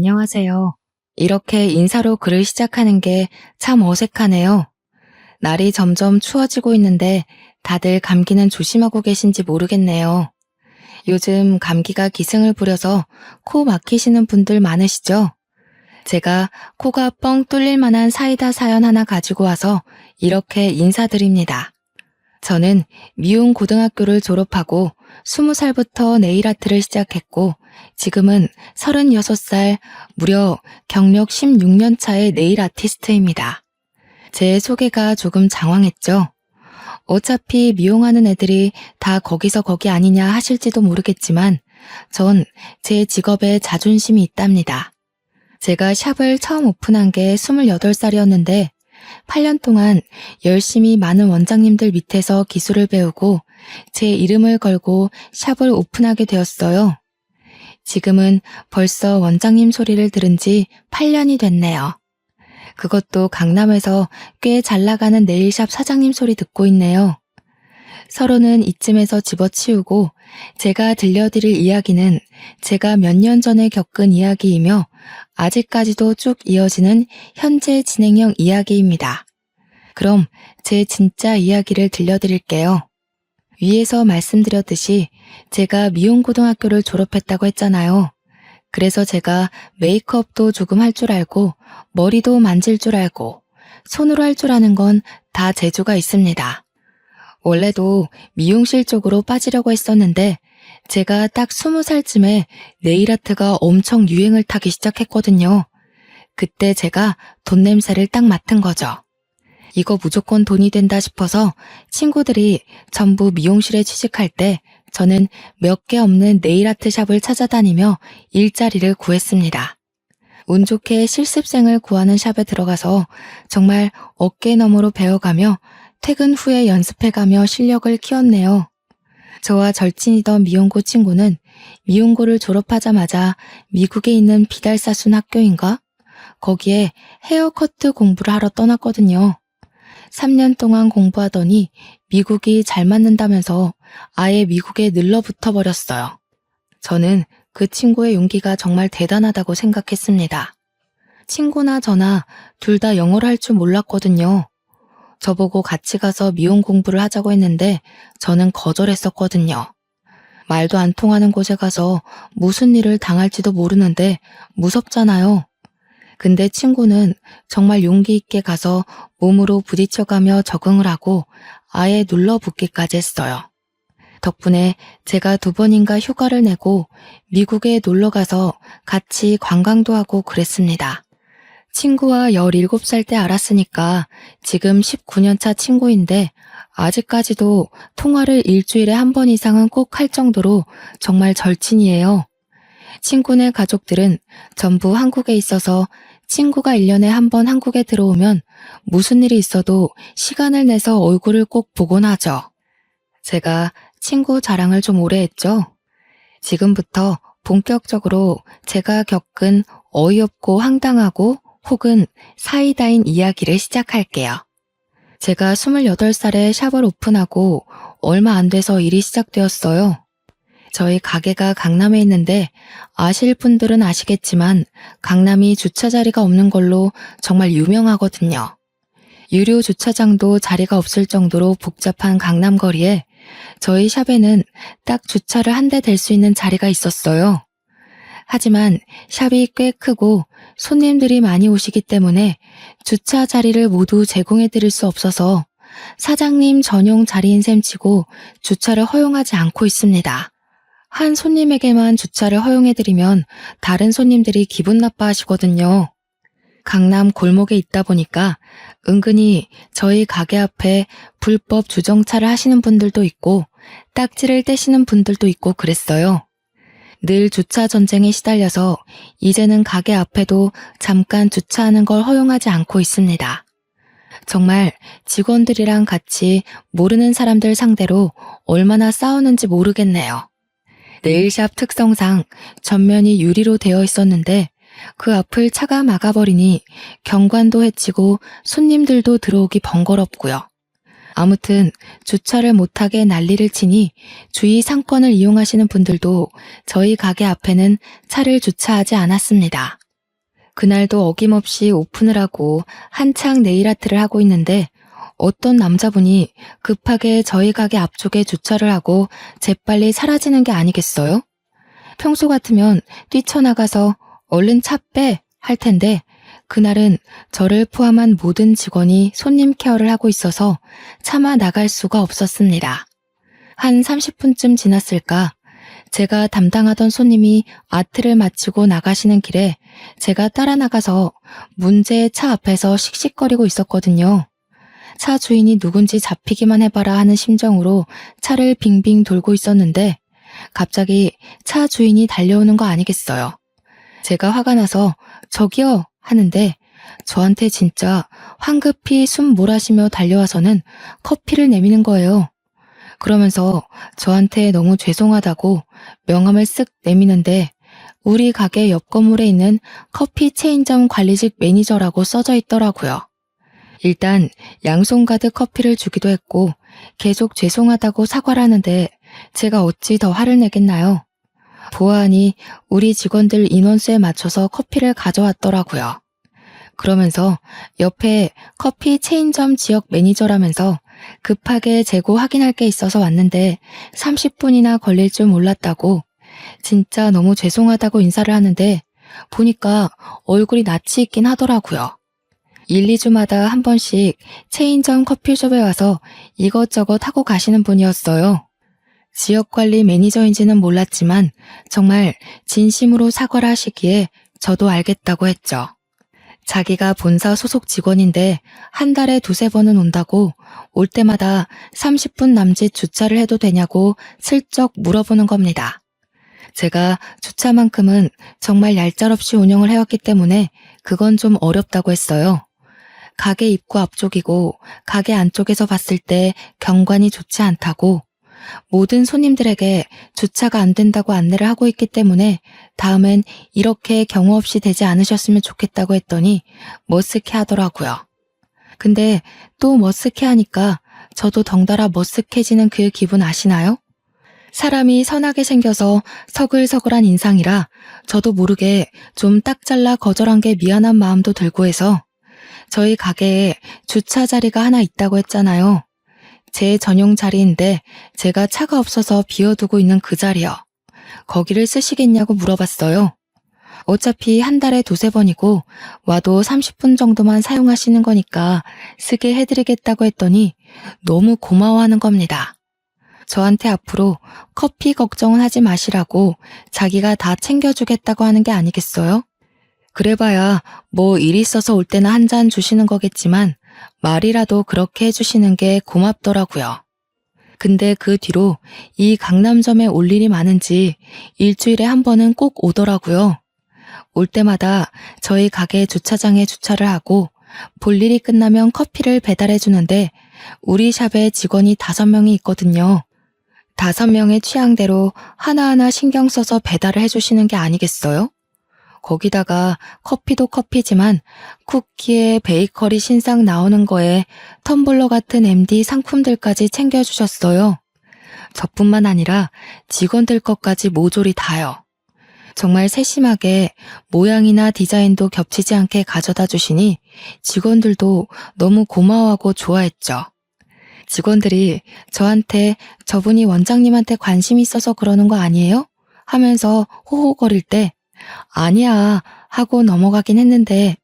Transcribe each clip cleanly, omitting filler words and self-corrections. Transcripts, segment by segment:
안녕하세요. 이렇게 인사로 글을 시작하는 게 참 어색하네요. 날이 점점 추워지고 있는데 다들 감기는 조심하고 계신지 모르겠네요. 요즘 감기가 기승을 부려서 코 막히시는 분들 많으시죠? 제가 코가 뻥 뚫릴 만한 사이다 사연 하나 가지고 와서 이렇게 인사드립니다. 저는 미용 고등학교를 졸업하고 20살부터 네일 아트를 시작했고 지금은 36살, 무려 경력 16년 차의 네일 아티스트입니다. 제 소개가 조금 장황했죠? 어차피 미용하는 애들이 다 거기서 거기 아니냐 하실지도 모르겠지만 전 제 직업에 자존심이 있답니다. 제가 샵을 처음 오픈한 게 28살이었는데 8년 동안 열심히 많은 원장님들 밑에서 기술을 배우고 제 이름을 걸고 샵을 오픈하게 되었어요. 지금은 벌써 원장님 소리를 들은 지 8년이 됐네요. 그것도 강남에서 꽤 잘 나가는 네일샵 사장님 소리 듣고 있네요. 서로는 이쯤에서 집어치우고 제가 들려드릴 이야기는 제가 몇 년 전에 겪은 이야기이며 아직까지도 쭉 이어지는 현재 진행형 이야기입니다. 그럼 제 진짜 이야기를 들려드릴게요. 위에서 말씀드렸듯이 제가 미용고등학교를 졸업했다고 했잖아요. 그래서 제가 메이크업도 조금 할 줄 알고 머리도 만질 줄 알고 손으로 할 줄 아는 건 다 재주가 있습니다. 원래도 미용실 쪽으로 빠지려고 했었는데 제가 딱 20살쯤에 네일아트가 엄청 유행을 타기 시작했거든요. 그때 제가 돈 냄새를 딱 맡은 거죠. 이거 무조건 돈이 된다 싶어서 친구들이 전부 미용실에 취직할 때 저는 몇 개 없는 네일아트 샵을 찾아다니며 일자리를 구했습니다. 운 좋게 실습생을 구하는 샵에 들어가서 정말 어깨너머로 배워가며 퇴근 후에 연습해가며 실력을 키웠네요. 저와 절친이던 미용고 친구는 미용고를 졸업하자마자 미국에 있는 비달사순 학교인가? 거기에 헤어커트 공부를 하러 떠났거든요. 3년 동안 공부하더니 미국이 잘 맞는다면서 아예 미국에 늘러붙어 버렸어요. 저는 그 친구의 용기가 정말 대단하다고 생각했습니다. 친구나 저나 둘 다 영어를 할 줄 몰랐거든요. 저보고 같이 가서 미용 공부를 하자고 했는데 저는 거절했었거든요. 말도 안 통하는 곳에 가서 무슨 일을 당할지도 모르는데 무섭잖아요. 근데 친구는 정말 용기 있게 가서 몸으로 부딪혀가며 적응을 하고 아예 눌러붙기까지 했어요. 덕분에 제가 2번인가 휴가를 내고 미국에 놀러가서 같이 관광도 하고 그랬습니다. 친구와 17살 때 알았으니까 지금 19년 차 친구인데 아직까지도 통화를 일주일에 1번 이상은 꼭 할 정도로 정말 절친이에요. 친구네 가족들은 전부 한국에 있어서 친구가 1년에 1번 한국에 들어오면 무슨 일이 있어도 시간을 내서 얼굴을 꼭 보곤 하죠. 제가 친구 자랑을 좀 오래 했죠. 지금부터 본격적으로 제가 겪은 어이없고 황당하고 혹은 사이다인 이야기를 시작할게요. 제가 28살에 샵을 오픈하고 얼마 안 돼서 일이 시작되었어요. 저희 가게가 강남에 있는데 아실 분들은 아시겠지만 강남이 주차 자리가 없는 걸로 정말 유명하거든요. 유료 주차장도 자리가 없을 정도로 복잡한 강남 거리에 저희 샵에는 딱 주차를 한 대 댈 수 있는 자리가 있었어요. 하지만 샵이 꽤 크고 손님들이 많이 오시기 때문에 주차 자리를 모두 제공해 드릴 수 없어서 사장님 전용 자리인 셈치고 주차를 허용하지 않고 있습니다. 한 손님에게만 주차를 허용해 드리면 다른 손님들이 기분 나빠하시거든요. 강남 골목에 있다 보니까 은근히 저희 가게 앞에 불법 주정차를 하시는 분들도 있고 딱지를 떼시는 분들도 있고 그랬어요. 늘 주차 전쟁에 시달려서 이제는 가게 앞에도 잠깐 주차하는 걸 허용하지 않고 있습니다. 정말 직원들이랑 같이 모르는 사람들 상대로 얼마나 싸우는지 모르겠네요. 네일샵 특성상 전면이 유리로 되어 있었는데 그 앞을 차가 막아버리니 경관도 해치고 손님들도 들어오기 번거롭고요. 아무튼 주차를 못하게 난리를 치니 주위 상권을 이용하시는 분들도 저희 가게 앞에는 차를 주차하지 않았습니다. 그날도 어김없이 오픈을 하고 한창 네일아트를 하고 있는데 어떤 남자분이 급하게 저희 가게 앞쪽에 주차를 하고 재빨리 사라지는 게 아니겠어요? 평소 같으면 뛰쳐나가서 얼른 차 빼! 할 텐데 그날은 저를 포함한 모든 직원이 손님 케어를 하고 있어서 차마 나갈 수가 없었습니다. 한 30분쯤 지났을까? 제가 담당하던 손님이 아트를 마치고 나가시는 길에 제가 따라 나가서 문제의 차 앞에서 씩씩거리고 있었거든요. 차 주인이 누군지 잡히기만 해봐라 하는 심정으로 차를 빙빙 돌고 있었는데 갑자기 차 주인이 달려오는 거 아니겠어요. 제가 화가 나서 저기요 하는데 저한테 진짜 황급히 숨 몰아쉬며 달려와서는 커피를 내미는 거예요. 그러면서 저한테 너무 죄송하다고 명함을 쓱 내미는데 우리 가게 옆 건물에 있는 커피 체인점 관리직 매니저라고 써져 있더라고요. 일단 양손 가득 커피를 주기도 했고 계속 죄송하다고 사과를 하는데 제가 어찌 더 화를 내겠나요? 보아하니 우리 직원들 인원수에 맞춰서 커피를 가져왔더라고요. 그러면서 옆에 커피 체인점 지역 매니저라면서 급하게 재고 확인할 게 있어서 왔는데 30분이나 걸릴 줄 몰랐다고 진짜 너무 죄송하다고 인사를 하는데 보니까 얼굴이 낯이 있긴 하더라고요. 1, 2주마다 한 번씩 체인점 커피숍에 와서 이것저것 하고 가시는 분이었어요. 지역관리 매니저인지는 몰랐지만 정말 진심으로 사과를 하시기에 저도 알겠다고 했죠. 자기가 본사 소속 직원인데 한 달에 두세 번은 온다고 올 때마다 30분 남짓 주차를 해도 되냐고 슬쩍 물어보는 겁니다. 제가 주차만큼은 정말 얄짤없이 운영을 해왔기 때문에 그건 좀 어렵다고 했어요. 가게 입구 앞쪽이고 가게 안쪽에서 봤을 때 경관이 좋지 않다고 모든 손님들에게 주차가 안 된다고 안내를 하고 있기 때문에 다음엔 이렇게 경우 없이 되지 않으셨으면 좋겠다고 했더니 머쓱해 하더라고요. 근데 또 머쓱해 하니까 저도 덩달아 머쓱해지는 그 기분 아시나요? 사람이 선하게 생겨서 서글서글한 인상이라 저도 모르게 좀 딱 잘라 거절한 게 미안한 마음도 들고 해서 저희 가게에 주차 자리가 하나 있다고 했잖아요. 제 전용 자리인데 제가 차가 없어서 비워두고 있는 그 자리요. 거기를 쓰시겠냐고 물어봤어요. 어차피 한 달에 두세 번이고 와도 30분 정도만 사용하시는 거니까 쓰게 해드리겠다고 했더니 너무 고마워하는 겁니다. 저한테 앞으로 커피 걱정은 하지 마시라고 자기가 다 챙겨주겠다고 하는 게 아니겠어요? 그래봐야 뭐 일 있어서 올 때나 한 잔 주시는 거겠지만 말이라도 그렇게 해주시는 게 고맙더라고요. 근데 그 뒤로 이 강남점에 올 일이 많은지 일주일에 한 번은 꼭 오더라고요. 올 때마다 저희 가게 주차장에 주차를 하고 볼 일이 끝나면 커피를 배달해 주는데 우리 샵에 직원이 5명이 있거든요. 5명의 취향대로 하나하나 신경 써서 배달을 해주시는 게 아니겠어요? 거기다가 커피도 커피지만 쿠키에 베이커리 신상 나오는 거에 텀블러 같은 MD 상품들까지 챙겨주셨어요. 저뿐만 아니라 직원들 것까지 모조리 다요. 정말 세심하게 모양이나 디자인도 겹치지 않게 가져다 주시니 직원들도 너무 고마워하고 좋아했죠. 직원들이 저한테 저분이 원장님한테 관심 있어서 그러는 거 아니에요? 하면서 호호거릴 때 아니야 하고 넘어가긴 했는데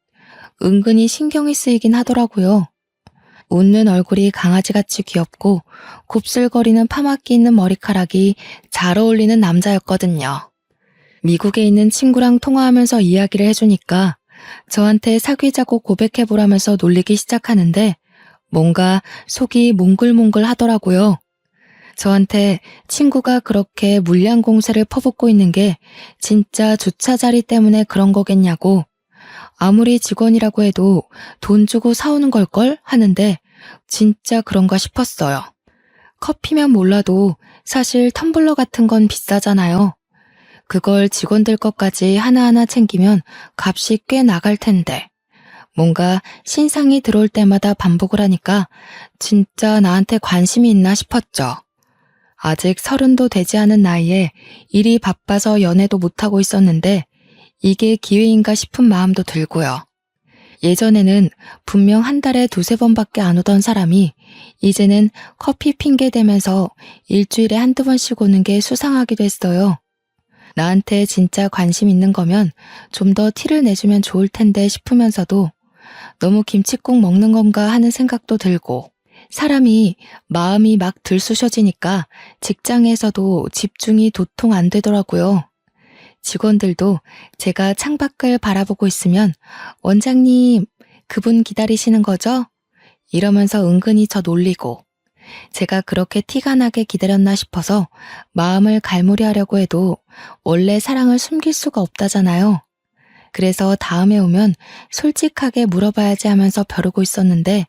은근히 신경이 쓰이긴 하더라고요. 웃는 얼굴이 강아지같이 귀엽고 곱슬거리는 파마끼 있는 머리카락이 잘 어울리는 남자였거든요. 미국에 있는 친구랑 통화하면서 이야기를 해주니까 저한테 사귀자고 고백해보라면서 놀리기 시작하는데 뭔가 속이 몽글몽글 하더라고요. 저한테 친구가 그렇게 물량 공세를 퍼붓고 있는 게 진짜 주차 자리 때문에 그런 거겠냐고 아무리 직원이라고 해도 돈 주고 사오는 걸걸 하는데 진짜 그런가 싶었어요. 커피면 몰라도 사실 텀블러 같은 건 비싸잖아요. 그걸 직원들 것까지 하나하나 챙기면 값이 꽤 나갈 텐데 뭔가 신상이 들어올 때마다 반복을 하니까 진짜 나한테 관심이 있나 싶었죠. 아직 30도 되지 않은 나이에 일이 바빠서 연애도 못하고 있었는데 이게 기회인가 싶은 마음도 들고요. 예전에는 분명 한 달에 두세 번밖에 안 오던 사람이 이제는 커피 핑계 대면서 일주일에 한두 번씩 오는 게 수상하기도 했어요. 나한테 진짜 관심 있는 거면 좀 더 티를 내주면 좋을 텐데 싶으면서도 너무 김칫국 먹는 건가 하는 생각도 들고, 사람이 마음이 막 들쑤셔지니까 직장에서도 집중이 도통 안 되더라고요. 직원들도 제가 창밖을 바라보고 있으면 원장님, 그분 기다리시는 거죠? 이러면서 은근히 저 놀리고, 제가 그렇게 티가 나게 기다렸나 싶어서 마음을 갈무리 하려고 해도 원래 사랑을 숨길 수가 없다잖아요. 그래서 다음에 오면 솔직하게 물어봐야지 하면서 벼르고 있었는데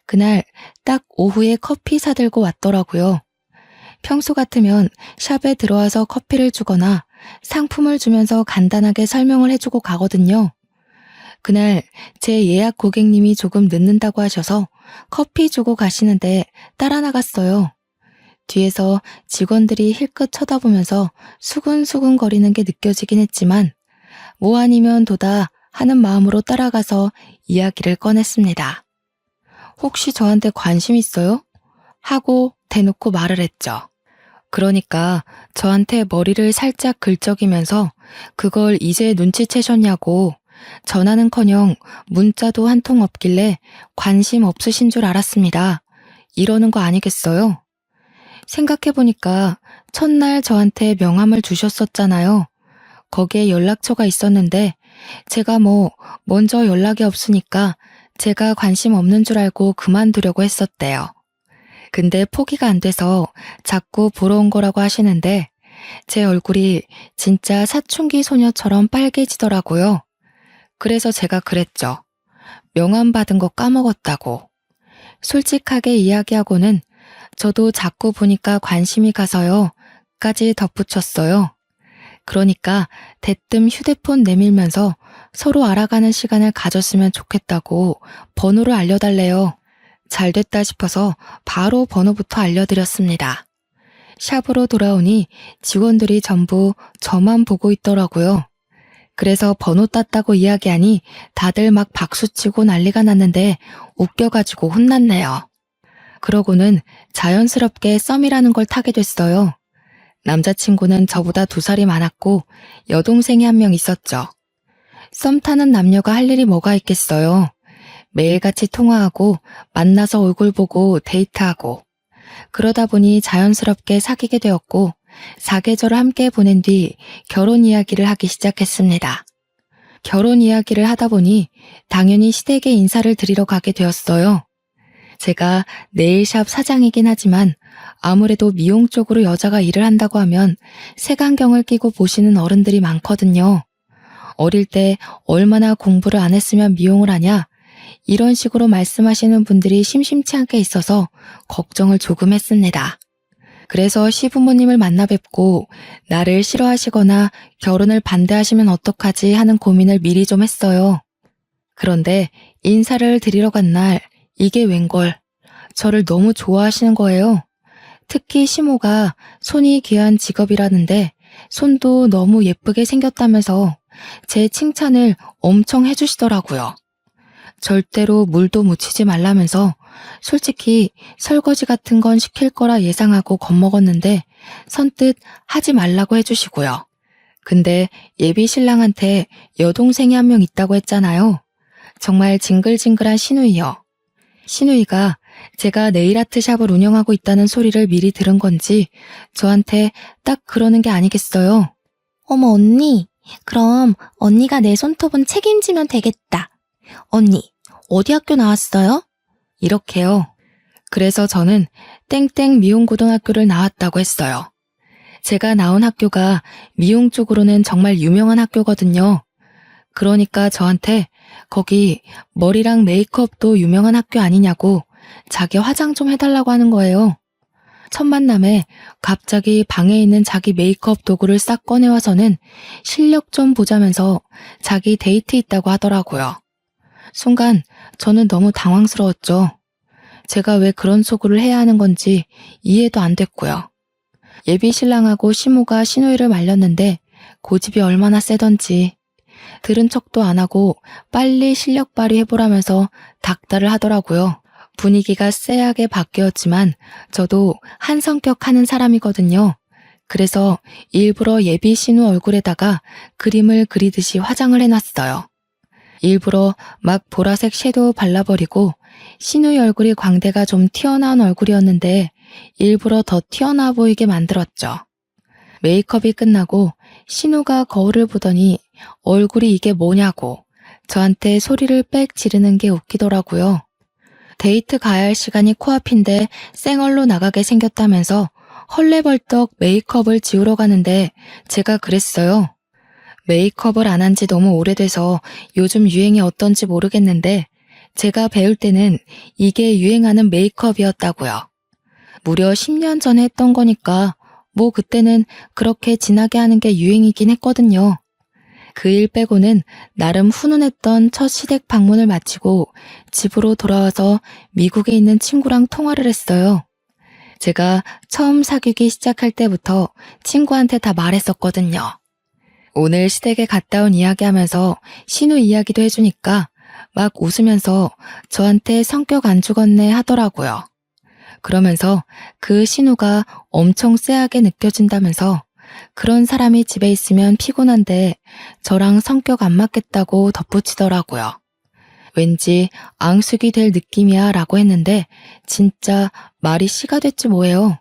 그날 딱 오후에 커피 사들고 왔더라고요. 평소 같으면 샵에 들어와서 커피를 주거나 상품을 주면서 간단하게 설명을 해주고 가거든요. 그날 제 예약 고객님이 조금 늦는다고 하셔서 커피 주고 가시는데 따라 나갔어요. 뒤에서 직원들이 힐끗 쳐다보면서 수근수근 거리는 게 느껴지긴 했지만 뭐 아니면 도다 하는 마음으로 따라가서 이야기를 꺼냈습니다. 혹시 저한테 관심 있어요? 하고 대놓고 말을 했죠. 그러니까 저한테 머리를 살짝 긁적이면서 그걸 이제 눈치채셨냐고, 전화는커녕 문자도 한 통 없길래 관심 없으신 줄 알았습니다. 이러는 거 아니겠어요? 생각해보니까 첫날 저한테 명함을 주셨었잖아요. 거기에 연락처가 있었는데 제가 먼저 연락이 없으니까 제가 관심 없는 줄 알고 그만두려고 했었대요. 근데 포기가 안 돼서 자꾸 보러 온 거라고 하시는데 제 얼굴이 진짜 사춘기 소녀처럼 빨개지더라고요. 그래서 제가 그랬죠. 명함 받은 거 까먹었다고. 솔직하게 이야기하고는 저도 자꾸 보니까 관심이 가서요 까지 덧붙였어요. 그러니까 대뜸 휴대폰 내밀면서 서로 알아가는 시간을 가졌으면 좋겠다고 번호를 알려달래요. 잘 됐다 싶어서 바로 번호부터 알려드렸습니다. 샵으로 돌아오니 직원들이 전부 저만 보고 있더라고요. 그래서 번호 땄다고 이야기하니 다들 막 박수치고 난리가 났는데 웃겨가지고 혼났네요. 그러고는 자연스럽게 썸이라는 걸 타게 됐어요. 남자친구는 저보다 2살이 많았고 여동생이 한 명 있었죠. 썸 타는 남녀가 할 일이 뭐가 있겠어요. 매일같이 통화하고 만나서 얼굴 보고 데이트하고, 그러다 보니 자연스럽게 사귀게 되었고 사계절을 함께 보낸 뒤 결혼 이야기를 하기 시작했습니다. 결혼 이야기를 하다 보니 당연히 시댁에 인사를 드리러 가게 되었어요. 제가 네일샵 사장이긴 하지만 아무래도 미용 쪽으로 여자가 일을 한다고 하면 색안경을 끼고 보시는 어른들이 많거든요. 어릴 때 얼마나 공부를 안 했으면 미용을 하냐, 이런 식으로 말씀하시는 분들이 심심치 않게 있어서 걱정을 조금 했습니다. 그래서 시부모님을 만나 뵙고 나를 싫어하시거나 결혼을 반대하시면 어떡하지 하는 고민을 미리 좀 했어요. 그런데 인사를 드리러 간 날 이게 웬걸, 저를 너무 좋아하시는 거예요. 특히 시모가 손이 귀한 직업이라는데 손도 너무 예쁘게 생겼다면서 제 칭찬을 엄청 해주시더라고요. 절대로 물도 묻히지 말라면서 솔직히 설거지 같은 건 시킬 거라 예상하고 겁먹었는데 선뜻 하지 말라고 해주시고요. 근데 예비 신랑한테 여동생이 한 명 있다고 했잖아요. 정말 징글징글한 시누이요. 시누이가 제가 네일아트 샵을 운영하고 있다는 소리를 미리 들은 건지 저한테 딱 그러는 게 아니겠어요. 어머, 언니. 그럼 언니가 내 손톱은 책임지면 되겠다. 언니, 어디 학교 나왔어요? 이렇게요. 그래서 저는 땡땡 미용고등학교를 나왔다고 했어요. 제가 나온 학교가 미용 쪽으로는 정말 유명한 학교거든요. 그러니까 저한테 거기 머리랑 메이크업도 유명한 학교 아니냐고 자기 화장 좀 해달라고 하는 거예요. 첫 만남에 갑자기 방에 있는 자기 메이크업 도구를 싹 꺼내와서는 실력 좀 보자면서 자기 데이트 있다고 하더라고요. 순간 저는 너무 당황스러웠죠. 제가 왜 그런 소구를 해야 하는 건지 이해도 안 됐고요. 예비 신랑하고 시모가 시누이를 말렸는데 고집이 얼마나 세던지 들은 척도 안 하고 빨리 실력 발휘해보라면서 닥달을 하더라고요. 분위기가 쎄하게 바뀌었지만 저도 한 성격 하는 사람이거든요. 그래서 일부러 예비 신우 얼굴에다가 그림을 그리듯이 화장을 해놨어요. 일부러 막 보라색 섀도우 발라버리고 신우의 얼굴이 광대가 좀 튀어나온 얼굴이었는데 일부러 더 튀어나와 보이게 만들었죠. 메이크업이 끝나고 신우가 거울을 보더니 얼굴이 이게 뭐냐고 저한테 소리를 빽 지르는 게 웃기더라고요. 데이트 가야 할 시간이 코앞인데 쌩얼로 나가게 생겼다면서 헐레벌떡 메이크업을 지우러 가는데 제가 그랬어요. 메이크업을 안 한 지 너무 오래돼서 요즘 유행이 어떤지 모르겠는데 제가 배울 때는 이게 유행하는 메이크업이었다고요. 무려 10년 전에 했던 거니까 뭐 그때는 그렇게 진하게 하는 게 유행이긴 했거든요. 그 일 빼고는 나름 훈훈했던 첫 시댁 방문을 마치고 집으로 돌아와서 미국에 있는 친구랑 통화를 했어요. 제가 처음 사귀기 시작할 때부터 친구한테 다 말했었거든요. 오늘 시댁에 갔다 온 이야기하면서 신우 이야기도 해주니까 막 웃으면서 저한테 성격 안 죽었네 하더라고요. 그러면서 그 신우가 엄청 쎄하게 느껴진다면서 그런 사람이 집에 있으면 피곤한데 저랑 성격 안 맞겠다고 덧붙이더라고요. 왠지 앙숙이 될 느낌이야 라고 했는데 진짜 말이 씨가 됐지 뭐예요.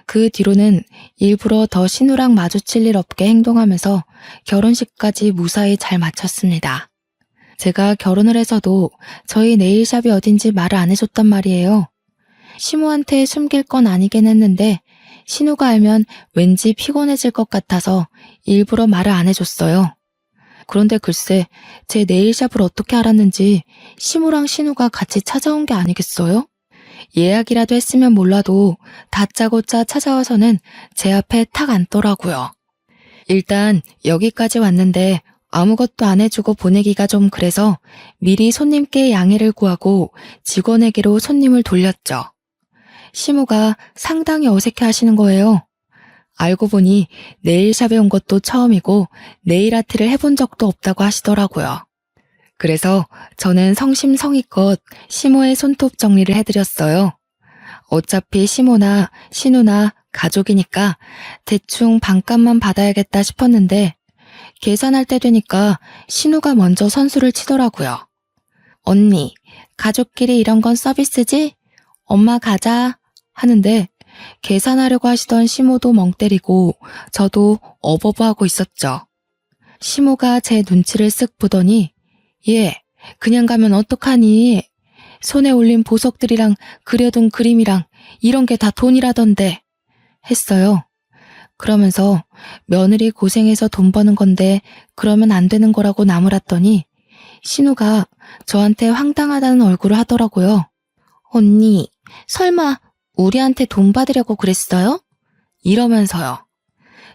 그 뒤로는 일부러 더 신우랑 마주칠 일 없게 행동하면서 결혼식까지 무사히 잘 마쳤습니다. 제가 결혼을 해서도 저희 네일샵이 어딘지 말을 안 해줬단 말이에요. 시모한테 숨길 건 아니긴 했는데 신우가 알면 왠지 피곤해질 것 같아서 일부러 말을 안 해줬어요. 그런데 글쎄 제 네일샵을 어떻게 알았는지 시모랑 신우가 같이 찾아온 게 아니겠어요? 예약이라도 했으면 몰라도 다짜고짜 찾아와서는 제 앞에 탁 앉더라고요. 일단 여기까지 왔는데 아무것도 안 해주고 보내기가 좀 그래서 미리 손님께 양해를 구하고 직원에게로 손님을 돌렸죠. 시모가 상당히 어색해 하시는 거예요. 알고 보니 네일샵에 온 것도 처음이고 네일 아트를 해본 적도 없다고 하시더라고요. 그래서 저는 성심성의껏 시모의 손톱 정리를 해드렸어요. 어차피 시모나 신우나 가족이니까 대충 반값만 받아야겠다 싶었는데 계산할 때 되니까 신우가 먼저 선수를 치더라고요. 언니, 가족끼리 이런 건 서비스지? 엄마 가자 하는데 계산하려고 하시던 시모도 멍 때리고 저도 어버버하고 있었죠. 시모가 제 눈치를 쓱 보더니 얘, 그냥 가면 어떡하니? 손에 올린 보석들이랑 그려둔 그림이랑 이런 게 다 돈이라던데 했어요. 그러면서 며느리 고생해서 돈 버는 건데 그러면 안 되는 거라고 나무랐더니 신우가 저한테 황당하다는 얼굴을 하더라고요. 언니, 설마 우리한테 돈 받으려고 그랬어요? 이러면서요.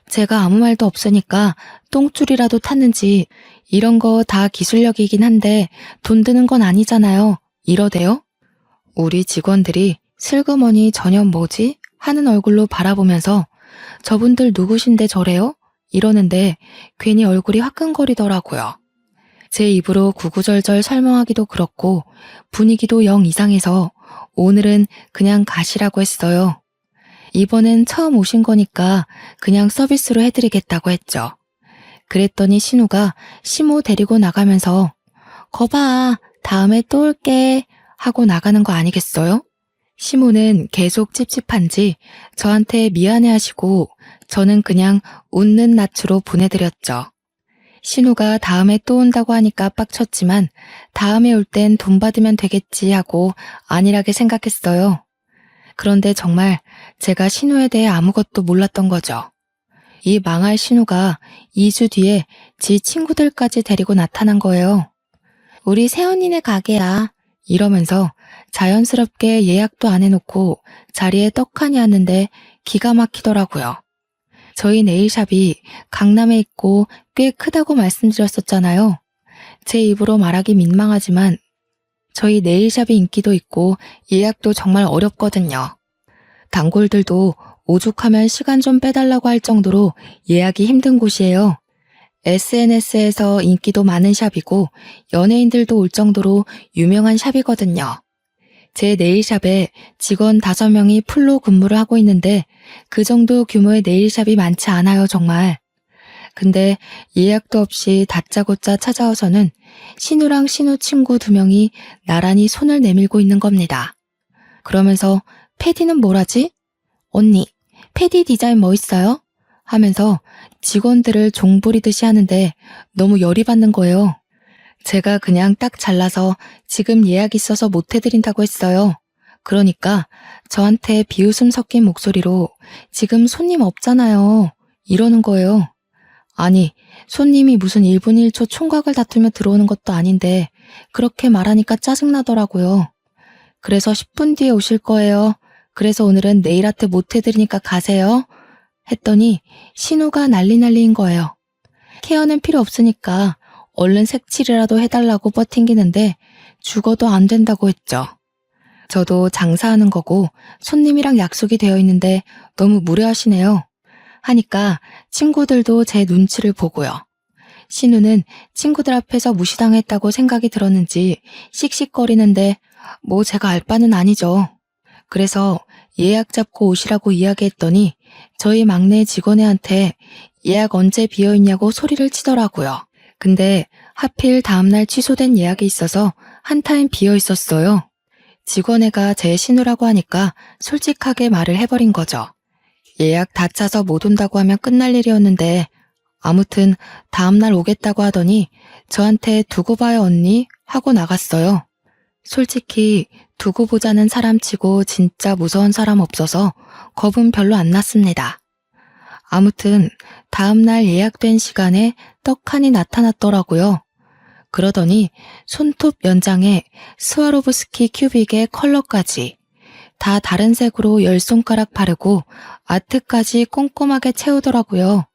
제가 아무 말도 없으니까 똥줄이라도 탔는지 이런 거 다 기술력이긴 한데 돈 드는 건 아니잖아요. 이러대요. 우리 직원들이 슬그머니 저년 뭐지? 하는 얼굴로 바라보면서 저분들 누구신데 저래요? 이러는데 괜히 얼굴이 화끈거리더라고요. 제 입으로 구구절절 설명하기도 그렇고 분위기도 영 이상해서 오늘은 그냥 가시라고 했어요. 이번엔 처음 오신 거니까 그냥 서비스로 해드리겠다고 했죠. 그랬더니 신우가 시모 데리고 나가면서 거봐, 다음에 또 올게 하고 나가는 거 아니겠어요? 시모는 계속 찝찝한지 저한테 미안해하시고 저는 그냥 웃는 낯으로 보내드렸죠. 신우가 다음에 또 온다고 하니까 빡쳤지만 다음에 올 땐 돈 받으면 되겠지 하고 안일하게 생각했어요. 그런데 정말 제가 신우에 대해 아무것도 몰랐던 거죠. 이 망할 신우가 2주 뒤에 지 친구들까지 데리고 나타난 거예요. 우리 새언니네 가게야. 이러면서 자연스럽게 예약도 안 해놓고 자리에 떡하니 앉는데 기가 막히더라고요. 저희 네일샵이 강남에 있고 꽤 크다고 말씀드렸었잖아요. 제 입으로 말하기 민망하지만 저희 네일샵이 인기도 있고 예약도 정말 어렵거든요. 단골들도 오죽하면 시간 좀 빼달라고 할 정도로 예약이 힘든 곳이에요. SNS에서 인기도 많은 샵이고 연예인들도 올 정도로 유명한 샵이거든요. 제 네일샵에 직원 5명이 풀로 근무를 하고 있는데 그 정도 규모의 네일샵이 많지 않아요, 정말. 근데 예약도 없이 다짜고짜 찾아와서는 신우랑 신우 친구 2명이 나란히 손을 내밀고 있는 겁니다. 그러면서 패디는 뭘 하지? 언니, 패디 디자인 뭐 있어요? 하면서 직원들을 종부리듯이 하는데 너무 열이 받는 거예요. 제가 그냥 딱 잘라서 지금 예약 있어서 못 해드린다고 했어요. 그러니까 저한테 비웃음 섞인 목소리로 지금 손님 없잖아요. 이러는 거예요. 아니, 손님이 무슨 1분 1초 총각을 다투며 들어오는 것도 아닌데 그렇게 말하니까 짜증나더라고요. 그래서 10분 뒤에 오실 거예요. 그래서 오늘은 네일 아트 못 해드리니까 가세요. 했더니 신우가 난리인 거예요. 케어는 필요 없으니까 얼른 색칠이라도 해달라고 버팅기는데 죽어도 안 된다고 했죠. 저도 장사하는 거고 손님이랑 약속이 되어 있는데 너무 무례하시네요. 하니까 친구들도 제 눈치를 보고요. 신우는 친구들 앞에서 무시당했다고 생각이 들었는지 씩씩거리는데 뭐 제가 알 바는 아니죠. 그래서 예약 잡고 오시라고 이야기했더니 저희 막내 직원애한테 예약 언제 비어있냐고 소리를 치더라고요. 근데 하필 다음날 취소된 예약이 있어서 한 타임 비어있었어요. 직원애가 제 신우라고 하니까 솔직하게 말을 해버린 거죠. 예약 다 차서 못 온다고 하면 끝날 일이었는데 아무튼 다음날 오겠다고 하더니 저한테 두고 봐요 언니 하고 나갔어요. 솔직히 두고 보자는 사람치고 진짜 무서운 사람 없어서 겁은 별로 안 났습니다. 아무튼 다음날 예약된 시간에 떡하니 나타났더라고요. 그러더니 손톱 연장에 스와로브스키 큐빅의 컬러까지 다 다른 색으로 10손가락 바르고 아트까지 꼼꼼하게 채우더라고요.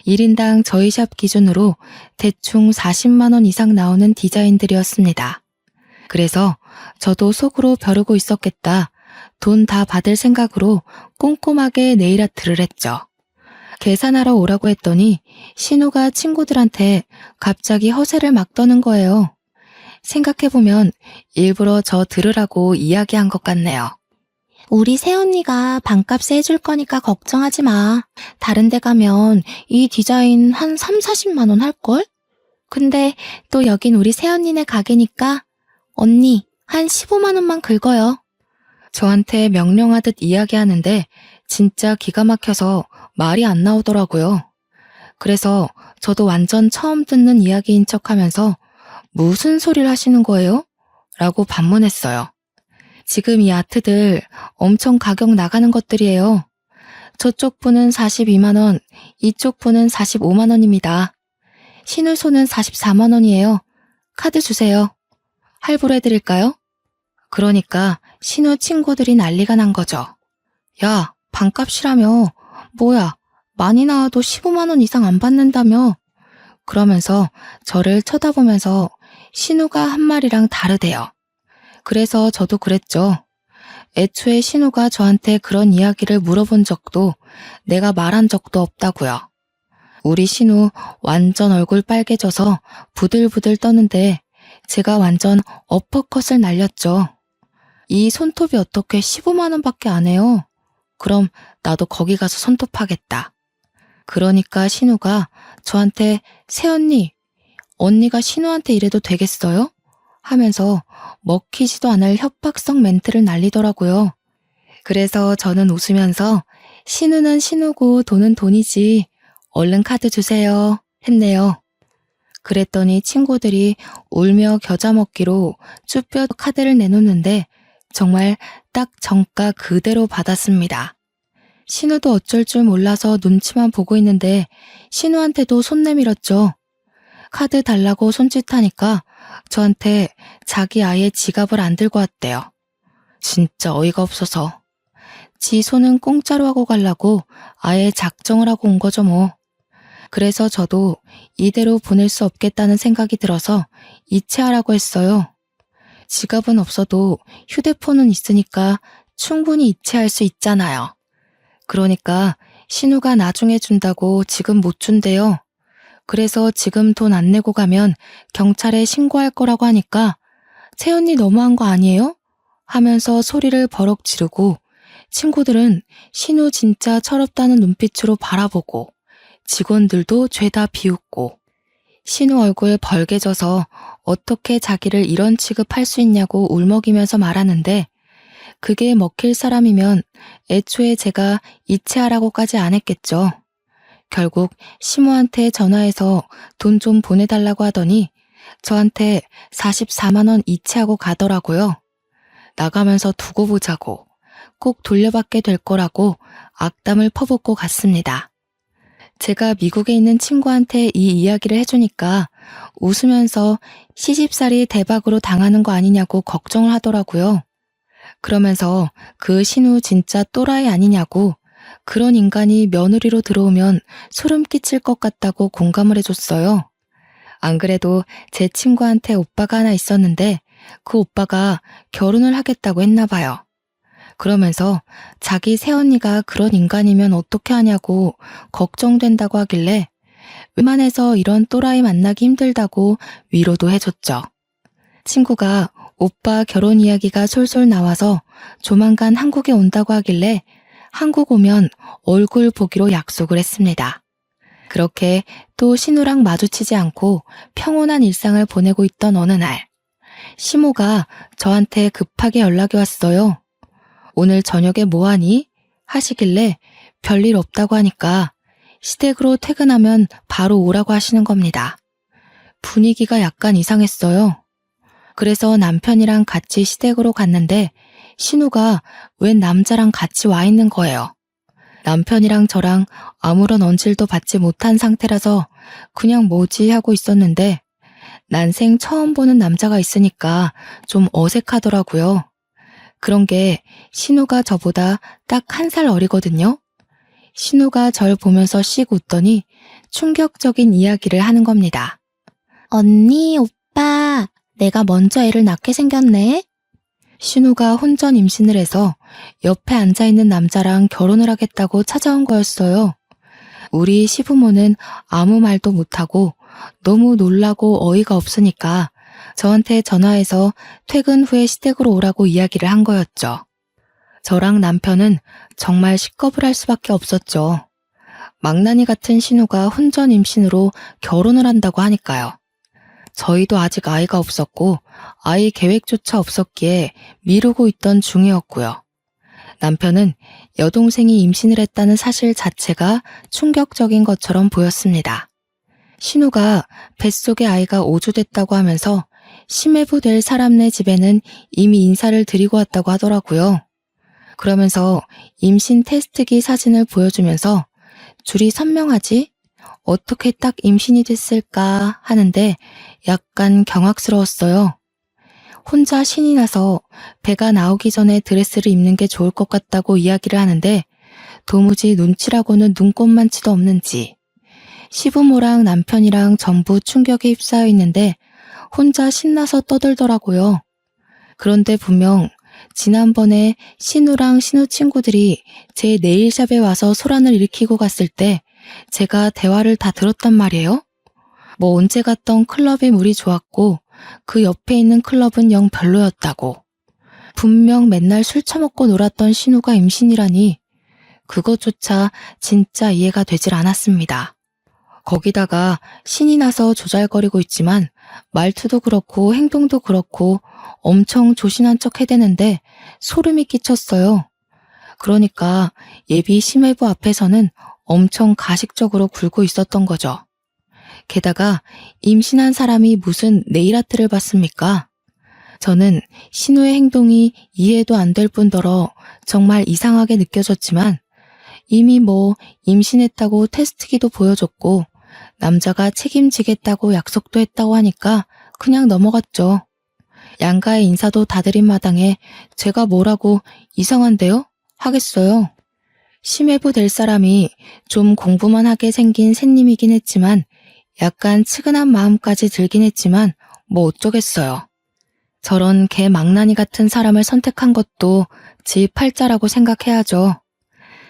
1인당 저희 샵 기준으로 대충 40만 원 이상 나오는 디자인들이었습니다. 그래서 저도 속으로 벼르고 있었겠다. 돈 다 받을 생각으로 꼼꼼하게 네일 아트를 했죠. 계산하러 오라고 했더니 신우가 친구들한테 갑자기 허세를 막 떠는 거예요. 생각해보면 일부러 저 들으라고 이야기한 것 같네요. 우리 새언니가 반값에 해줄 거니까 걱정하지 마. 다른 데 가면 이 디자인 한 3, 40만 원 할걸? 근데 또 여긴 우리 새언니네 가게니까 언니 한 15만 원만 긁어요. 저한테 명령하듯 이야기하는데 진짜 기가 막혀서 말이 안 나오더라고요. 그래서 저도 완전 처음 듣는 이야기인 척하면서 무슨 소리를 하시는 거예요? 라고 반문했어요. 지금 이 아트들 엄청 가격 나가는 것들이에요. 저쪽 분은 42만 원, 이쪽 분은 45만 원입니다. 신을 손은 44만 원이에요. 카드 주세요. 할부로 해드릴까요? 그러니까 신우 친구들이 난리가 난 거죠. 야, 반값이라며. 뭐야, 많이 나와도 15만 원 이상 안 받는다며. 그러면서 저를 쳐다보면서 신우가 한 말이랑 다르대요. 그래서 저도 그랬죠. 애초에 신우가 저한테 그런 이야기를 물어본 적도 내가 말한 적도 없다고요. 우리 신우 완전 얼굴 빨개져서 부들부들 떠는데 제가 완전 어퍼컷을 날렸죠. 이 손톱이 어떻게 15만 원밖에 안 해요? 그럼 나도 거기 가서 손톱하겠다. 그러니까 신우가 저한테 새언니, 언니가 신우한테 이래도 되겠어요? 하면서 먹히지도 않을 협박성 멘트를 날리더라고요. 그래서 저는 웃으면서 신우는 신우고 돈은 돈이지. 얼른 카드 주세요. 했네요. 그랬더니 친구들이 울며 겨자 먹기로 쭈뼛 카드를 내놓는데 정말 딱 정가 그대로 받았습니다. 신우도 어쩔 줄 몰라서 눈치만 보고 있는데 신우한테도 손 내밀었죠. 카드 달라고 손짓하니까 저한테 자기 아예 지갑을 안 들고 왔대요. 진짜 어이가 없어서. 지 손은 공짜로 하고 가려고 아예 작정을 하고 온 거죠 뭐. 그래서 저도 이대로 보낼 수 없겠다는 생각이 들어서 이체하라고 했어요. 지갑은 없어도 휴대폰은 있으니까 충분히 이체할 수 있잖아요. 그러니까 신우가 나중에 준다고 지금 못 준대요. 그래서 지금 돈 안 내고 가면 경찰에 신고할 거라고 하니까 새언니 너무한 거 아니에요? 하면서 소리를 버럭 지르고 친구들은 신우 진짜 철없다는 눈빛으로 바라보고 직원들도 죄다 비웃고 신우 얼굴 벌개져서 어떻게 자기를 이런 취급할 수 있냐고 울먹이면서 말하는데 그게 먹힐 사람이면 애초에 제가 이체하라고까지 안 했겠죠. 결국 시모한테 전화해서 돈 좀 보내달라고 하더니 저한테 44만 원 이체하고 가더라고요. 나가면서 두고 보자고 꼭 돌려받게 될 거라고 악담을 퍼붓고 갔습니다. 제가 미국에 있는 친구한테 이 이야기를 해주니까 웃으면서 시집살이 대박으로 당하는 거 아니냐고 걱정을 하더라고요. 그러면서 그 신우 진짜 또라이 아니냐고 그런 인간이 며느리로 들어오면 소름 끼칠 것 같다고 공감을 해줬어요. 안 그래도 제 친구한테 오빠가 하나 있었는데 그 오빠가 결혼을 하겠다고 했나 봐요. 그러면서 자기 새언니가 그런 인간이면 어떻게 하냐고 걱정된다고 하길래 웬만해서 이런 또라이 만나기 힘들다고 위로도 해줬죠. 친구가 오빠 결혼 이야기가 솔솔 나와서 조만간 한국에 온다고 하길래 한국 오면 얼굴 보기로 약속을 했습니다. 그렇게 또 신우랑 마주치지 않고 평온한 일상을 보내고 있던 어느 날, 시모가 저한테 급하게 연락이 왔어요. 오늘 저녁에 뭐하니? 하시길래 별일 없다고 하니까 시댁으로 퇴근하면 바로 오라고 하시는 겁니다. 분위기가 약간 이상했어요. 그래서 남편이랑 같이 시댁으로 갔는데 신우가 웬 남자랑 같이 와 있는 거예요. 남편이랑 저랑 아무런 언질도 받지 못한 상태라서 그냥 뭐지 하고 있었는데 난생 처음 보는 남자가 있으니까 좀 어색하더라고요. 그런 게 신우가 저보다 딱 1살 어리거든요. 신우가 절 보면서 씩 웃더니 충격적인 이야기를 하는 겁니다. 언니, 오빠, 내가 먼저 애를 낳게 생겼네. 신우가 혼전 임신을 해서 옆에 앉아있는 남자랑 결혼을 하겠다고 찾아온 거였어요. 우리 시부모는 아무 말도 못하고 너무 놀라고 어이가 없으니까 저한테 전화해서 퇴근 후에 시댁으로 오라고 이야기를 한 거였죠. 저랑 남편은 정말 식겁을 할 수밖에 없었죠. 망나니 같은 신우가 혼전 임신으로 결혼을 한다고 하니까요. 저희도 아직 아이가 없었고 아이 계획조차 없었기에 미루고 있던 중이었고요. 남편은 여동생이 임신을 했다는 사실 자체가 충격적인 것처럼 보였습니다. 신우가 뱃속에 아이가 5주 됐다고 하면서 심해부 될 사람네 집에는 이미 인사를 드리고 왔다고 하더라고요. 그러면서 임신 테스트기 사진을 보여주면서 줄이 선명하지? 어떻게 딱 임신이 됐을까 하는데 약간 경악스러웠어요. 혼자 신이 나서 배가 나오기 전에 드레스를 입는 게 좋을 것 같다고 이야기를 하는데 도무지 눈치라고는 눈꼽만치도 없는지 시부모랑 남편이랑 전부 충격에 휩싸여 있는데 혼자 신나서 떠들더라고요. 그런데 분명 지난번에 신우랑 신우 친구들이 제 네일샵에 와서 소란을 일으키고 갔을 때 제가 대화를 다 들었단 말이에요. 뭐 언제 갔던 클럽이 물이 좋았고 그 옆에 있는 클럽은 영 별로였다고. 분명 맨날 술 처먹고 놀았던 신우가 임신이라니 그것조차 진짜 이해가 되질 않았습니다. 거기다가 신이 나서 조잘거리고 있지만 말투도 그렇고 행동도 그렇고 엄청 조신한 척 해대는데 소름이 끼쳤어요. 그러니까 예비 심해부 앞에서는 엄청 가식적으로 굴고 있었던 거죠. 게다가 임신한 사람이 무슨 네일아트를 받습니까? 저는 신우의 행동이 이해도 안 될 뿐더러 정말 이상하게 느껴졌지만 이미 뭐 임신했다고 테스트기도 보여줬고 남자가 책임지겠다고 약속도 했다고 하니까 그냥 넘어갔죠. 양가의 인사도 다 드린 마당에 제가 뭐라고 이상한데요? 하겠어요. 심해부 될 사람이 좀 공부만 하게 생긴 새님이긴 했지만 약간 측은한 마음까지 들긴 했지만 뭐 어쩌겠어요. 저런 개 망나니 같은 사람을 선택한 것도 지 팔자라고 생각해야죠.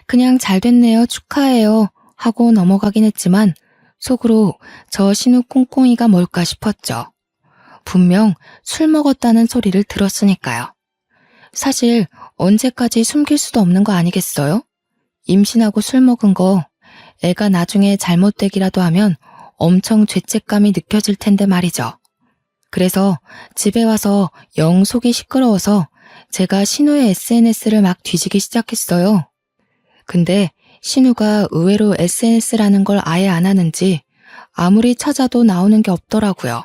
그냥 잘 됐네요, 축하해요 하고 넘어가긴 했지만 속으로 저 신우 콩콩이가 뭘까 싶었죠. 분명 술 먹었다는 소리를 들었으니까요. 사실 언제까지 숨길 수도 없는 거 아니겠어요? 임신하고 술 먹은 거 애가 나중에 잘못되기라도 하면 엄청 죄책감이 느껴질 텐데 말이죠. 그래서 집에 와서 영 속이 시끄러워서 제가 신우의 SNS를 막 뒤지기 시작했어요. 근데 신우가 의외로 SNS라는 걸 아예 안 하는지 아무리 찾아도 나오는 게 없더라고요.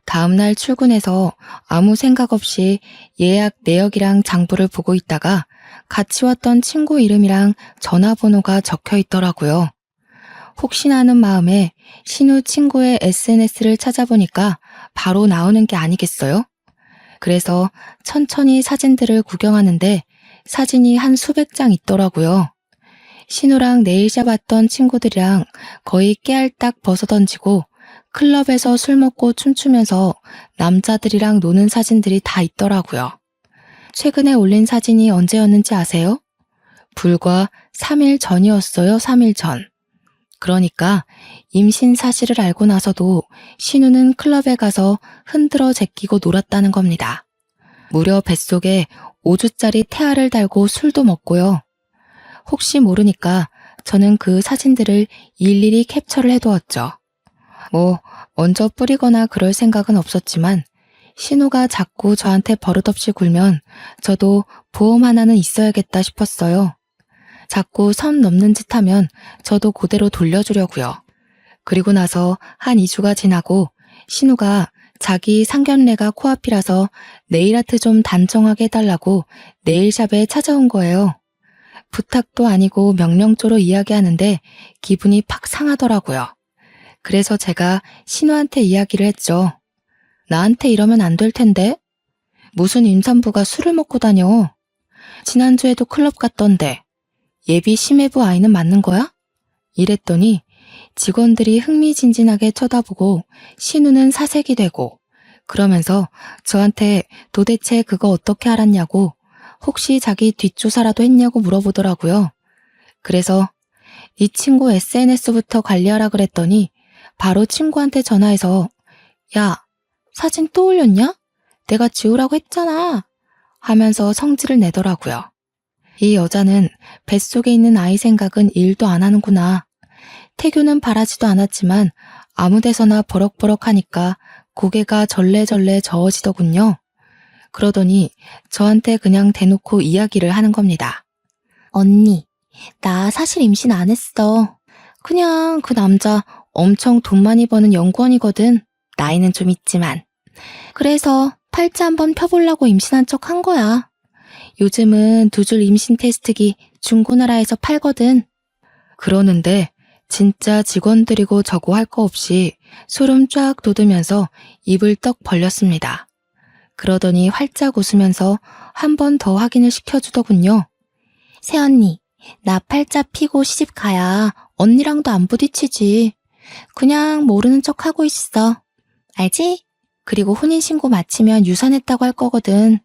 다음날 출근해서 아무 생각 없이 예약 내역이랑 장부를 보고 있다가 같이 왔던 친구 이름이랑 전화번호가 적혀 있더라고요. 혹시나 하는 마음에 신우 친구의 SNS를 찾아보니까 바로 나오는 게 아니겠어요? 그래서 천천히 사진들을 구경하는데 사진이 한 수백 장 있더라고요. 신우랑 네일샵 왔던 친구들이랑 거의 깨알딱 벗어던지고 클럽에서 술 먹고 춤추면서 남자들이랑 노는 사진들이 다 있더라고요. 최근에 올린 사진이 언제였는지 아세요? 불과 3일 전이었어요, 3일 전. 그러니까 임신 사실을 알고 나서도 신우는 클럽에 가서 흔들어 제끼고 놀았다는 겁니다. 무려 뱃속에 5주짜리 태아를 달고 술도 먹고요. 혹시 모르니까 저는 그 사진들을 일일이 캡처를 해두었죠. 먼저 뿌리거나 그럴 생각은 없었지만 신우가 자꾸 저한테 버릇없이 굴면 저도 보험 하나는 있어야겠다 싶었어요. 자꾸 선 넘는 짓 하면 저도 그대로 돌려주려고요. 그리고 나서 한 2주가 지나고 신우가 자기 상견례가 코앞이라서 네일아트 좀 단정하게 해달라고 네일샵에 찾아온 거예요. 부탁도 아니고 명령조로 이야기하는데 기분이 팍 상하더라고요. 그래서 제가 신우한테 이야기를 했죠. 나한테 이러면 안 될 텐데? 무슨 임산부가 술을 먹고 다녀? 지난주에도 클럽 갔던데 예비 심해부 아이는 맞는 거야? 이랬더니 직원들이 흥미진진하게 쳐다보고 신우는 사색이 되고 그러면서 저한테 도대체 그거 어떻게 알았냐고 혹시 자기 뒷조사라도 했냐고 물어보더라고요. 그래서 네 친구 SNS부터 관리하라 그랬더니 바로 친구한테 전화해서 야, 사진 또 올렸냐? 내가 지우라고 했잖아. 하면서 성질을 내더라고요. 이 여자는 뱃속에 있는 아이 생각은 일도 안 하는구나. 태교는 바라지도 않았지만 아무 데서나 버럭버럭 하니까 고개가 절레절레 저어지더군요. 그러더니 저한테 그냥 대놓고 이야기를 하는 겁니다. 언니, 나 사실 임신 안 했어. 그냥 그 남자 엄청 돈 많이 버는 연구원이거든. 나이는 좀 있지만. 그래서 팔자 한번 펴보려고 임신한 척 한 거야. 요즘은 2줄 임신 테스트기 중고나라에서 팔거든. 그러는데 진짜 직원들이고 저고 할 거 없이 소름 쫙 돋으면서 입을 떡 벌렸습니다. 그러더니 활짝 웃으면서 한 번 더 확인을 시켜주더군요. 새언니, 나 팔자 피고 시집 가야 언니랑도 안 부딪히지. 그냥 모르는 척 하고 있어. 알지? 그리고 혼인신고 마치면 유산했다고 할 거거든.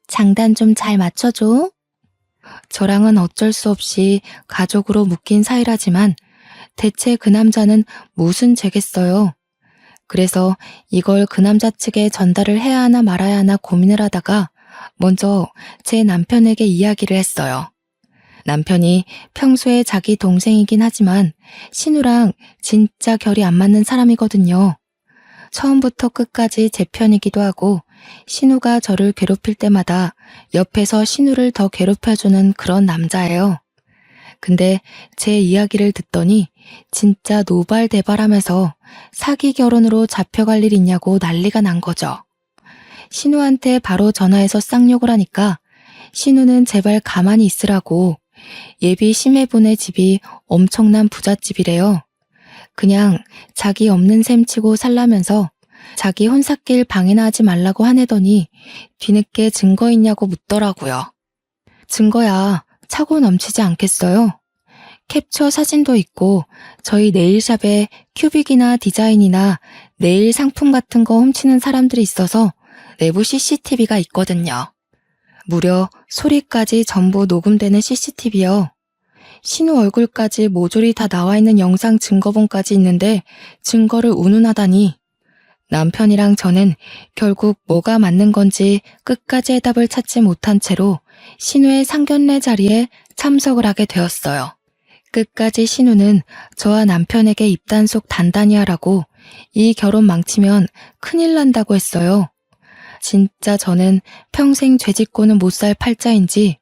장단 좀 잘 맞춰줘. 저랑은 어쩔 수 없이 가족으로 묶인 사이라지만 대체 그 남자는 무슨 죄겠어요. 그래서 이걸 그 남자 측에 전달을 해야 하나 말아야 하나 고민을 하다가 먼저 제 남편에게 이야기를 했어요. 남편이 평소에 자기 동생이긴 하지만 신우랑 진짜 결이 안 맞는 사람이거든요. 처음부터 끝까지 제 편이기도 하고 신우가 저를 괴롭힐 때마다 옆에서 신우를 더 괴롭혀주는 그런 남자예요. 근데 제 이야기를 듣더니 진짜 노발대발하면서 사기 결혼으로 잡혀갈 일 있냐고 난리가 난 거죠. 신우한테 바로 전화해서 쌍욕을 하니까 신우는 제발 가만히 있으라고 예비 심해분의 집이 엄청난 부잣집이래요. 그냥 자기 없는 셈 치고 살라면서 자기 혼사길 방해나 하지 말라고 화내더니 뒤늦게 증거 있냐고 묻더라고요. 증거야 차고 넘치지 않겠어요? 캡처 사진도 있고 저희 네일샵에 큐빅이나 디자인이나 네일 상품 같은 거 훔치는 사람들이 있어서 내부 CCTV가 있거든요. 무려 소리까지 전부 녹음되는 CCTV요. 신우 얼굴까지 모조리 다 나와 있는 영상 증거본까지 있는데 증거를 운운하다니. 남편이랑 저는 결국 뭐가 맞는 건지 끝까지 해답을 찾지 못한 채로 신우의 상견례 자리에 참석을 하게 되었어요. 끝까지 신우는 저와 남편에게 입단속 단단히 하라고 이 결혼 망치면 큰일 난다고 했어요. 진짜 저는 평생 죄 짓고는 못 살 팔자인지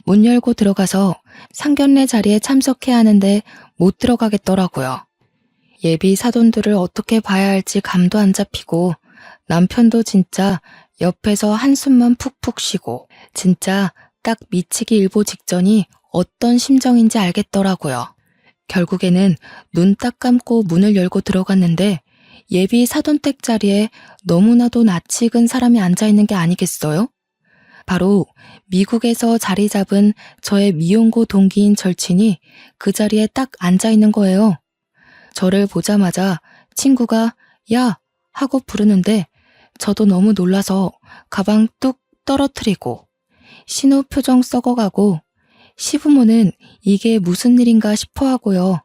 문 열고 들어가서 상견례 자리에 참석해야 하는데 못 들어가겠더라고요. 예비 사돈들을 어떻게 봐야 할지 감도 안 잡히고 남편도 진짜 옆에서 한숨만 푹푹 쉬고 진짜 딱 미치기 일보 직전이 어떤 심정인지 알겠더라고요. 결국에는 눈 딱 감고 문을 열고 들어갔는데 예비 사돈댁 자리에 너무나도 낯이 익은 사람이 앉아있는 게 아니겠어요? 바로 미국에서 자리 잡은 저의 미용고 동기인 절친이 그 자리에 딱 앉아있는 거예요. 저를 보자마자 친구가 야! 하고 부르는데 저도 너무 놀라서 가방 뚝 떨어뜨리고 신우 표정 썩어가고 시부모는 이게 무슨 일인가 싶어 하고요.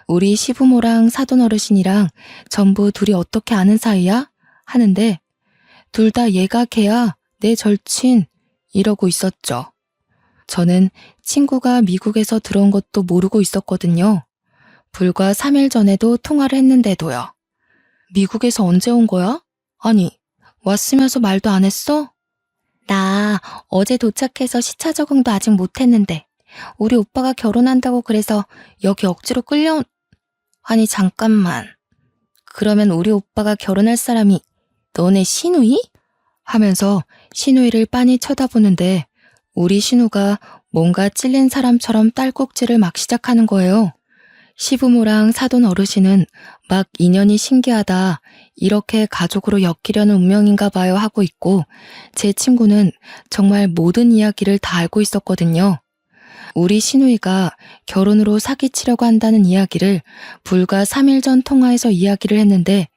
우리 시부모랑 사돈 어르신이랑 전부 둘이 어떻게 아는 사이야? 하는데 둘 다 얘가 걔야, 내 절친 이러고 있었죠. 저는 친구가 미국에서 들어온 것도 모르고 있었거든요. 불과 3일 전에도 통화를 했는데도요. 미국에서 언제 온 거야? 아니, 왔으면서 말도 안 했어? 나 어제 도착해서 시차 적응도 아직 못했는데 우리 오빠가 결혼한다고 그래서 여기 억지로 끌려온... 아니 잠깐만. 그러면 우리 오빠가 결혼할 사람이 너네 신우이? 하면서 신우이를 빤히 쳐다보는데 우리 신우가 뭔가 찔린 사람처럼 딸꾹질을 막 시작하는 거예요. 시부모랑 사돈 어르신은 막 인연이 신기하다, 이렇게 가족으로 엮이려는 운명인가 봐요 하고 있고 제 친구는 정말 모든 이야기를 다 알고 있었거든요. 우리 신우이가 결혼으로 사기치려고 한다는 이야기를 불과 3일 전 통화에서 이야기를 했는데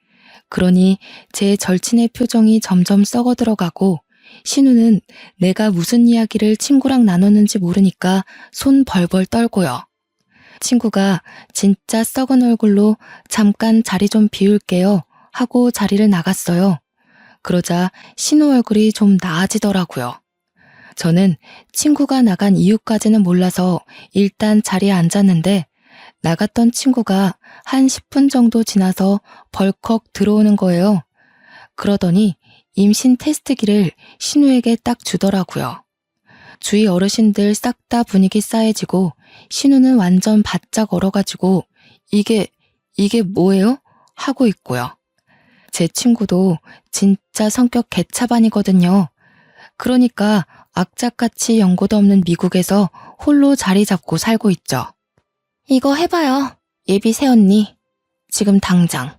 그러니 제 절친의 표정이 점점 썩어 들어가고 신우는 내가 무슨 이야기를 친구랑 나눴는지 모르니까 손 벌벌 떨고요. 친구가 진짜 썩은 얼굴로 잠깐 자리 좀 비울게요 하고 자리를 나갔어요. 그러자 신우 얼굴이 좀 나아지더라고요. 저는 친구가 나간 이유까지는 몰라서 일단 자리에 앉았는데 나갔던 친구가 한 10분 정도 지나서 벌컥 들어오는 거예요. 그러더니 임신 테스트기를 신우에게 딱 주더라고요. 주위 어르신들 싹 다 분위기 싸해지고 신우는 완전 바짝 얼어가지고 이게 뭐예요? 하고 있고요. 제 친구도 진짜 성격 개차반이거든요. 그러니까 악착같이 연고도 없는 미국에서 홀로 자리 잡고 살고 있죠. 이거 해봐요. 예비 새언니. 지금 당장.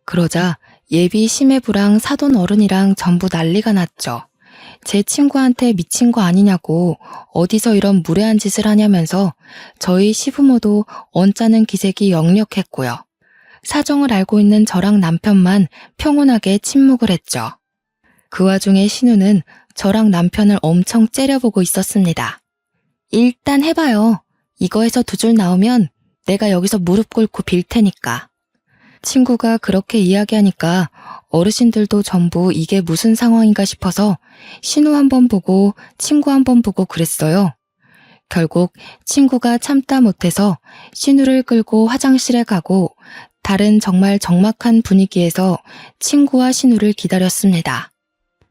그러자 예비 시매부랑 사돈 어른이랑 전부 난리가 났죠. 제 친구한테 미친 거 아니냐고 어디서 이런 무례한 짓을 하냐면서 저희 시부모도 언짢은 기색이 역력했고요. 사정을 알고 있는 저랑 남편만 평온하게 침묵을 했죠. 그 와중에 신우는 저랑 남편을 엄청 째려보고 있었습니다. 일단 해봐요. 이거에서 2줄 나오면 내가 여기서 무릎 꿇고 빌 테니까. 친구가 그렇게 이야기하니까 어르신들도 전부 이게 무슨 상황인가 싶어서 신우 한번 보고 친구 한번 보고 그랬어요. 결국 친구가 참다 못해서 신우를 끌고 화장실에 가고 다른 정말 적막한 분위기에서 친구와 신우를 기다렸습니다.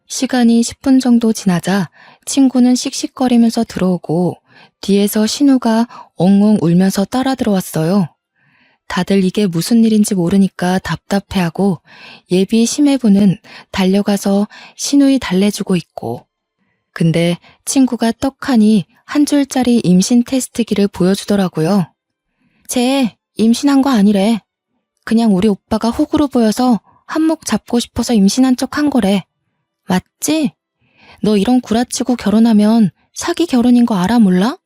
시간이 10분 정도 지나자 친구는 씩씩거리면서 들어오고 뒤에서 신우가 엉엉 울면서 따라 들어왔어요. 다들 이게 무슨 일인지 모르니까 답답해하고 예비 심해부는 달려가서 신우이 달래주고 있고 근데 친구가 떡하니 1줄짜리 임신 테스트기를 보여주더라고요. 쟤 임신한 거 아니래. 그냥 우리 오빠가 호구로 보여서 한몫 잡고 싶어서 임신한 척 한 거래. 맞지? 너 이런 구라치고 결혼하면 사기 결혼인 거 알아 몰라?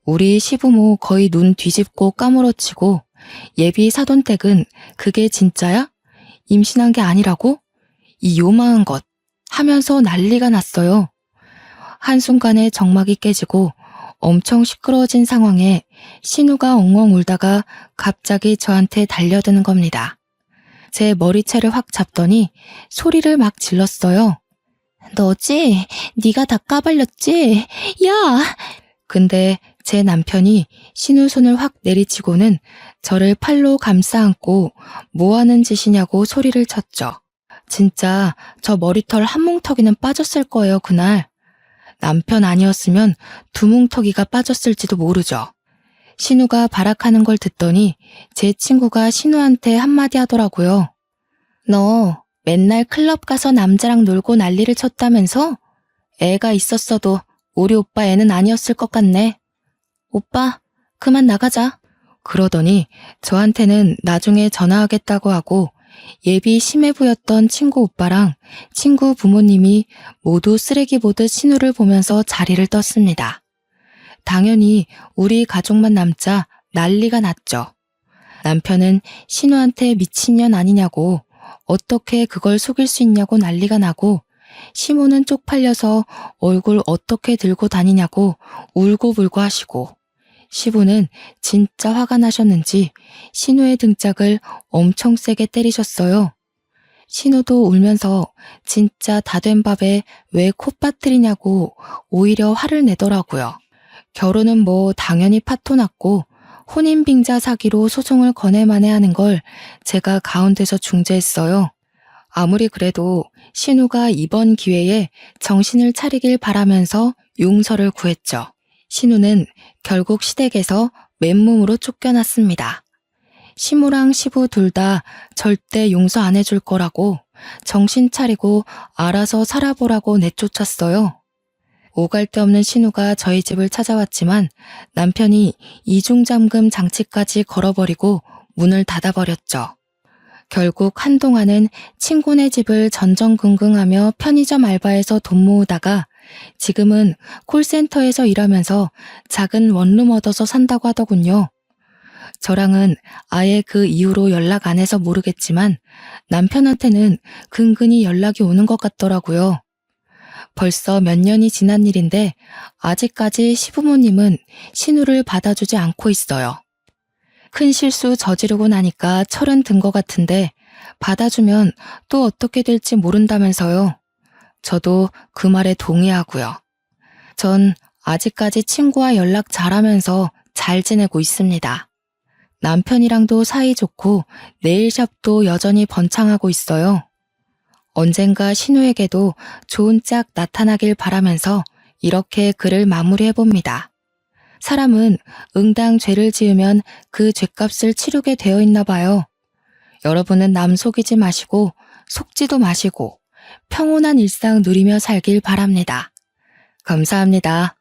우리 시부모 거의 눈 뒤집고 까무러치고 예비 사돈댁은 그게 진짜야? 임신한 게 아니라고? 이 요망한 것 하면서 난리가 났어요. 한순간에 정막이 깨지고 엄청 시끄러워진 상황에 신우가 엉엉 울다가 갑자기 저한테 달려드는 겁니다. 제 머리채를 확 잡더니 소리를 막 질렀어요. 너지? 네가 다 까발렸지? 야! 근데 제 남편이 신우 손을 확 내리치고는 저를 팔로 감싸 안고 뭐 하는 짓이냐고 소리를 쳤죠. 진짜 저 머리털 한 뭉텅이는 빠졌을 거예요, 그날. 남편 아니었으면 두 뭉텅이가 빠졌을지도 모르죠. 신우가 발악하는 걸 듣더니 제 친구가 신우한테 한마디 하더라고요. 너 맨날 클럽 가서 남자랑 놀고 난리를 쳤다면서? 애가 있었어도 우리 오빠 애는 아니었을 것 같네. 오빠, 그만 나가자. 그러더니 저한테는 나중에 전화하겠다고 하고 예비 심해부였던 친구 오빠랑 친구 부모님이 모두 쓰레기 보듯 신우를 보면서 자리를 떴습니다. 당연히 우리 가족만 남자 난리가 났죠. 남편은 신우한테 미친년 아니냐고 어떻게 그걸 속일 수 있냐고 난리가 나고 시모는 쪽팔려서 얼굴 어떻게 들고 다니냐고 울고불고 하시고 시부는 진짜 화가 나셨는지 신우의 등짝을 엄청 세게 때리셨어요. 신우도 울면서 진짜 다 된 밥에 왜 코 빠뜨리냐고 오히려 화를 내더라고요. 결혼은 뭐 당연히 파토났고 혼인빙자 사기로 소송을 거네만해 하는 걸 제가 가운데서 중재했어요. 아무리 그래도 신우가 이번 기회에 정신을 차리길 바라면서 용서를 구했죠. 신우는 결국 시댁에서 맨몸으로 쫓겨났습니다. 시모랑 시부 둘 다 절대 용서 안 해줄 거라고 정신 차리고 알아서 살아보라고 내쫓았어요. 오갈 데 없는 신우가 저희 집을 찾아왔지만 남편이 이중잠금 장치까지 걸어버리고 문을 닫아버렸죠. 결국 한동안은 친구네 집을 전전긍긍하며 편의점 알바에서 돈 모으다가 지금은 콜센터에서 일하면서 작은 원룸 얻어서 산다고 하더군요. 저랑은 아예 그 이후로 연락 안 해서 모르겠지만 남편한테는 근근히 연락이 오는 것 같더라고요. 벌써 몇 년이 지난 일인데 아직까지 시부모님은 신우를 받아주지 않고 있어요. 큰 실수 저지르고 나니까 철은 든 것 같은데 받아주면 또 어떻게 될지 모른다면서요. 저도 그 말에 동의하고요. 전 아직까지 친구와 연락 잘하면서 잘 지내고 있습니다. 남편이랑도 사이좋고 네일샵도 여전히 번창하고 있어요. 언젠가 신우에게도 좋은 짝 나타나길 바라면서 이렇게 글을 마무리해봅니다. 사람은 응당 죄를 지으면 그 죄값을 치르게 되어 있나 봐요. 여러분은 남 속이지 마시고 속지도 마시고 평온한 일상 누리며 살길 바랍니다. 감사합니다.